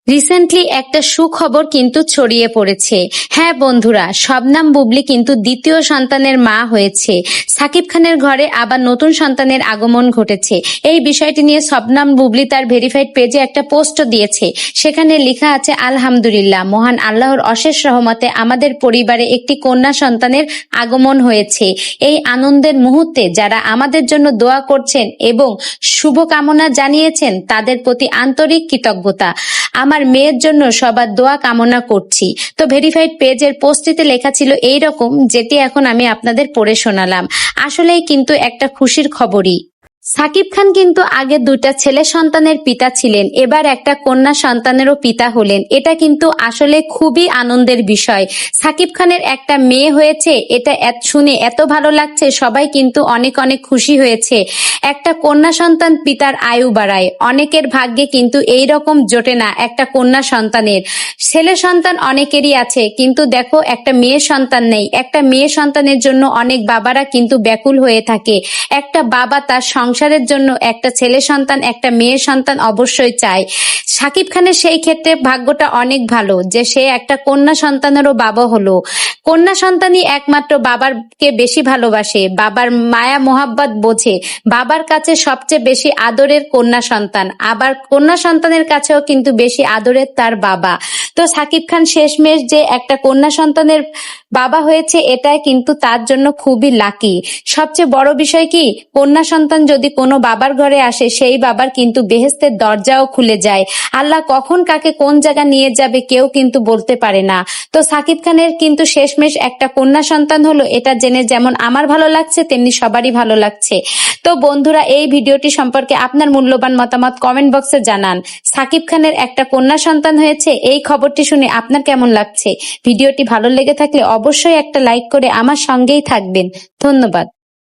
Recently একটা সুখবর কিন্তু ছড়িয়ে পড়েছে। হ্যাঁ বন্ধুরা, শবনম বুবলি কিন্তু দ্বিতীয় সন্তানের মা হয়েছে। সাকিব খানের ঘরে আবার নতুন সন্তানের আগমন ঘটেছে। এই বিষয়টি নিয়ে শবনম বুবলি তার ভেরিফাইড পেজে একটা পোস্ট দিয়েছে। সেখানে লেখা আছে, আলহামদুলিল্লাহ, মহান আল্লাহর অশেষ রহমতে আমাদের পরিবারে একটি কন্যা সন্তানের আগমন হয়েছে। এই আনন্দের মুহূর্তে যারা আমাদের জন্য দোয়া করছেন এবং শুভকামনা জানিয়েছেন তাদের প্রতি আন্তরিক কৃতজ্ঞতা। আমার মেয়ের জন্য সবার দোয়া কামনা করছি। তো ভেরিফাইড পেজের পোস্টটিতে লেখা ছিল এইরকম, যেটি এখন আমি আপনাদের পড়ে শোনালাম। আসলেই কিন্তু একটা খুশির খবরই। সাকিব খান কিন্তু আগে দুটা ছেলে সন্তানের পিতা ছিলেন, এবার একটা কন্যা সন্তানেরও পিতা হলেন। এটা কিন্তু আসলে খুবই আনন্দের বিষয়। সাকিব খানের একটা মেয়ে হয়েছে, এটা শুনে এত ভালো লাগছে, সবাই কিন্তু অনেক অনেক খুশি হয়েছে। একটা কন্যা সন্তান পিতার আয়ু বাড়ায়, অনেকের ভাগ্যে কিন্তু এই রকম জোটে না একটা কন্যা সন্তানের। ছেলে সন্তান অনেকেরই আছে, কিন্তু দেখো একটা মেয়ে সন্তান নেই। একটা মেয়ে সন্তানের জন্য অনেক বাবারা কিন্তু ব্যাকুল হয়ে থাকে। একটা বাবা তার সংসারের জন্য একটা ছেলে সন্তান, একটা মেয়ে সন্তান অবশ্যই চায়। সাকিব খানের সেই ক্ষেত্রে ভাগ্যটা অনেক ভালো যে সে একটা কন্যা সন্তানেরও বাবা হলো। কন্যা সন্তানই একমাত্র বাবারকে বেশি ভালোবাসে, বাবার মায়া মোহাব্বত বোঝে। বাবার কাছে সবচেয়ে বেশি আদরের কন্যা সন্তান, আবার কন্যা সন্তানের কাছেও কিন্তু বেশি আদরের তার বাবা। তো সাকিব খান শেষমেশ যে একটা কন্যা সন্তানের বাবা হয়েছে, এটাই কিন্তু তার জন্য খুবই লাকি। সবচেয়ে বড় বিষয় কি, কন্যা সন্তান যদি কোনো বাবার ঘরে আসে, সেই বাবার কিন্তু বেহেশতের দরজাও খুলে যায়। আল্লাহ কখন কাকে কোন জায়গা নিয়ে যাবে কেউ কিন্তু বলতে পারে না। তো সাকিব খানের কিন্তু শেষমেশ একটা কন্যা সন্তান হলো, এটা জেনে যেমন আমার ভালো লাগছে তেমনি সবারই ভালো লাগছে। তো বন্ধুরা, এই ভিডিওটি সম্পর্কে আপনার মূল্যবান মতামত কমেন্ট বক্সে জানান। সাকিব খানের একটা কন্যা সন্তান হয়েছে, এই খবরটি শুনে আপনার কেমন লাগছে? ভিডিওটি ভালো লেগে থাকলে অবশ্যই একটা লাইক করে আমার সঙ্গেই থাকবেন। ধন্যবাদ।